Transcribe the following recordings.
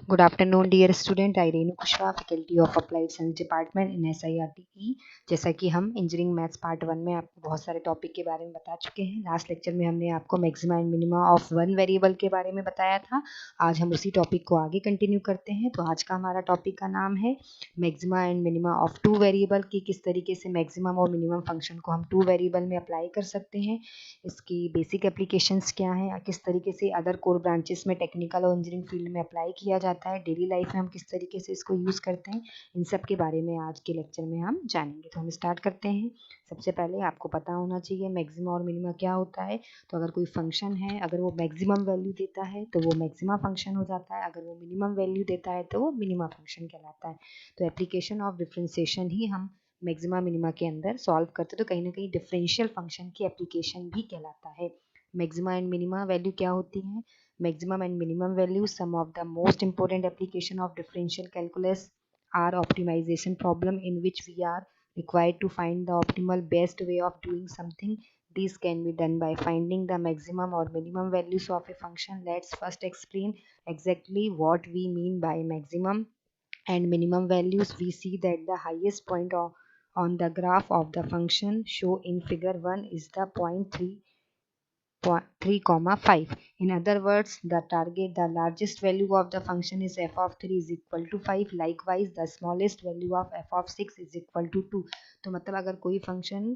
Good afternoon, dear student. I Renu Kushwaha, faculty of applied science department in SIRTE। जैसा कि हम engineering maths part 1 में आपको बहुत सारे टॉपिक के बारे में बता चुके हैं। लास्ट लेक्चर में हमने आपको maxima and minima of one variable के बारे में बताया था। आज हम उसी टॉपिक को आगे कंटिन्यू करते हैं। तो आज का हमारा टॉपिक का नाम है maxima and minima of two variable, की किस तरीके से मैक्सिमम और मिनिमम फंक्शन को हम टू वेरिएबल में अप्लाई कर सकते हैं, इसकी बेसिक एप्लीकेशंस क्या हैं, किस तरीके से अदर कोर ब्रांचेस में टेक्निकल और इंजीनियरिंग फील्ड में अप्लाई किया जाता है, डेली लाइफ में हम किस तरीके से इसको यूज़ करते हैं, इन सब के बारे में आज के लेक्चर में हम जानेंगे। तो हम स्टार्ट करते हैं। सबसे पहले आपको पता होना चाहिए मैक्सिमा और मिनिमा क्या होता है। तो अगर कोई फंक्शन है, अगर वो मैक्सिमम वैल्यू देता है तो वो मैक्सिमा फंक्शन हो जाता है, अगर वो मिनिमम वैल्यू देता है तो वो मिनिमा फंक्शन कहलाता है। तो एप्लीकेशन ऑफ डिफरेंशिएशन ही हम मैक्सिमा मिनिमा के अंदर सॉल्व करते तो कहीं ना कहीं डिफरेंशियल फंक्शन की एप्लीकेशन भी कहलाता है। मैक्सिमा एंड मिनिमा वैल्यू क्या होती है? Maximum and minimum values, some of the most important application of differential calculus are optimization problem in which we are required to find the optimal best way of doing something. This can be done by finding the maximum or minimum values of a function. Let's first explain exactly what we mean by maximum and minimum values. We see that the highest point on the graph of the function shown in figure 1 is the point 3, 5. In other words, the largest value of the function is f of 3 is equal to 5. Likewise, the smallest value of f of 6 is equal to 2. तो मतलब अगर कोई function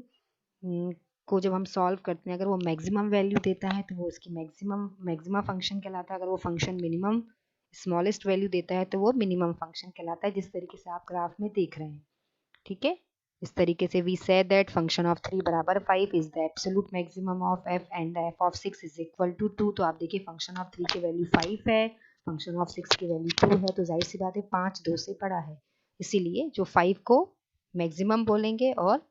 को जब हम solve करते हैं, अगर वो मैक्सिमम वैल्यू देता है तो वो उसकी मैक्सिमा फंक्शन कहलाता है। अगर वो फंक्शन मिनिमम स्मॉलेस्ट वैल्यू देता है तो वो मिनिमम फंक्शन कहलाता है, जिस तरीके से आप ग्राफ में देख रहे हैं। ठीक है, इस तरीके से we say that function of 3 बराबर 5 is the absolute maximum of f and f of 6 is equal to 2। तो आप देखिए फंक्शन ऑफ 3 की वैल्यू 5 है, फंक्शन ऑफ 6 की वैल्यू 2 है, तो जाहिर सी बात है 5 2 से बड़ा है, इसीलिए जो 5 को मैक्सिमम बोलेंगे और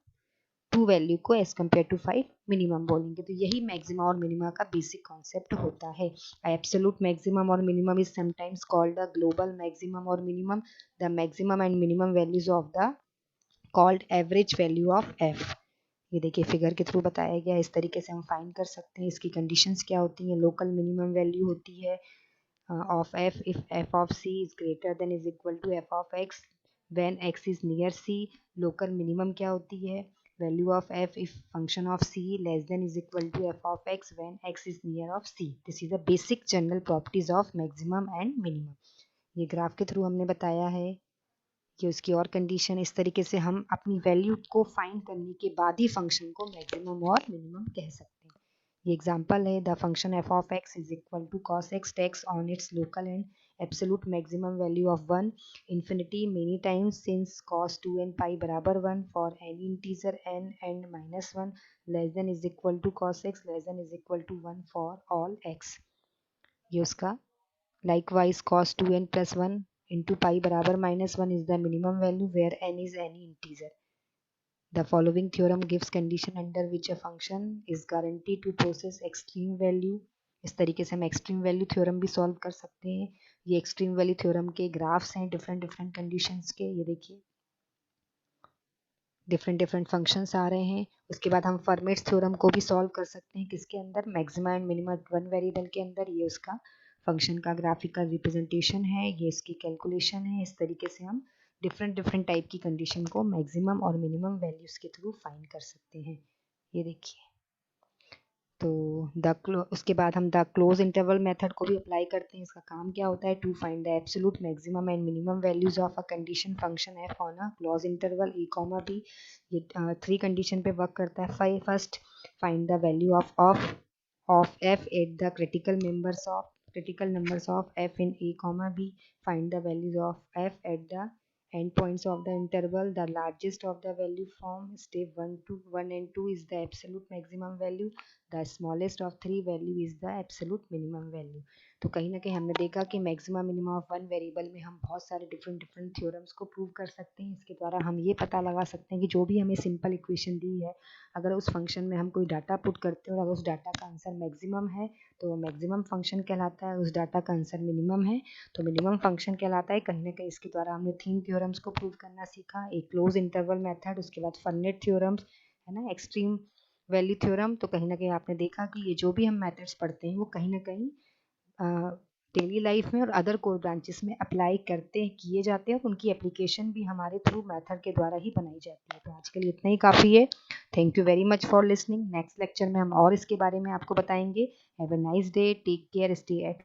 2 वैल्यू को एज कम्पेयर टू 5 मिनिमम बोलेंगे। तो यही मैक्सिमा और मिनिमा का बेसिक कॉन्सेप्ट होता है। एब्सोल्यूट मैक्सिमम और minimum is sometimes called the global maximum और minimum. The maximum and minimum values of the called average value of f। ये देखिए फिगर के थ्रू बताया गया, इस तरीके से हम फाइंड कर सकते हैं। इसकी कंडीशंस क्या होती हैं? लोकल मिनिमम वैल्यू होती है of f if f of c is greater than is equal to f of x when x is near c। Local minimum क्या होती है? Value of f if function of c less than is equal to f of x when x is near of c। This is the basic general properties of maximum and minimum. ये graph के through हमने बताया है कि उसकी और condition. इस तरीके से हम अपनी वैल्यू को फाइंड करने के बाद ही फंक्शन को मैक्सिमम और मिनिमम कह सकते हैं। ये एग्जांपल है, the function f of x is equal to cos x takes on its local and absolute maximum value of 1 infinity many times since cos 2 and pi बराबर 1 for any integer n and minus 1 less than is equal to cos x less than is equal to 1 for all x। ये उसका likewise cos 2n plus 1 into pi बराबर minus 1 is the minimum value where n is any integer। The following theorem gives condition under which a function is guaranteed to possess extreme value। इस तरीके से हम extreme value theorem भी solve कर सकते हैं। ये एक्सट्रीम वैल्यू थ्योरम के ग्राफ्स हैं डिफरेंट कंडीशंस के। ये देखिए डिफरेंट फंक्शंस आ रहे हैं। उसके बाद हम फर्मेट्स थ्योरम को भी सॉल्व कर सकते हैं, किसके अंदर? Maxima and minima one variable के अंदर। ये उसका फंक्शन का ग्राफिकल रिप्रेजेंटेशन है, ये इसकी कैलकुलेशन है। इस तरीके से हम डिफरेंट टाइप की कंडीशन को मैक्सिमम और मिनिमम वैल्यूज के थ्रू फाइंड कर सकते हैं। ये देखिए, तो उसके बाद हम द क्लोज इंटरवल मेथड को भी अप्लाई करते हैं। इसका काम क्या होता है? To find the absolute maximum and minimum values of a condition function F on a closed interval A comma B. ये 3 कंडीशन पे वर्क करता है। First, find the value of f at the critical numbers of f in a comma b। find the values of f at the endpoints of the interval। the largest of the value from step 1 and 2 is the absolute maximum value। the smallest of 3 value is the absolute minimum value। तो कहीं ना कहीं हमने देखा कि maxima minima of one variable में हम बहुत सारे डिफरेंट थ्योरम्स को प्रूव कर सकते हैं। इसके द्वारा हम ये पता लगा सकते हैं कि जो भी हमें सिंपल इक्वेशन दी है, अगर उस फंक्शन में हम कोई डाटा पुट करते हैं और अगर उस डाटा का आंसर मैक्सिमम है तो वो मैक्सिमम फंक्शन कहलाता है, उस डाटा का आंसर मिनिमम है तो मिनिमम फंक्शन कहलाता है। कहीं ना कहीं इसके द्वारा हमने 3 थ्योरम्स को प्रूव करना सीखा, एक क्लोज इंटरवल मेथड, उसके बाद फर्नेट थ्योरम्स है ना, एक्सट्रीम वैल्यू थ्योरम। तो कहीं ना कहीं आपने देखा कि ये जो भी हम मेथड्स पढ़ते हैं वो कहीं ना कहीं डेली लाइफ में और अदर कोर ब्रांचेस में अप्लाई किए जाते हैं और उनकी एप्लीकेशन भी हमारे थ्रू मेथड के द्वारा ही बनाई जाती है। तो आज के लिए इतना ही काफ़ी है। Thank you very much for listening. Next lecture में हम और इसके बारे में आपको बताएंगे। Have a nice day, take care, stay eight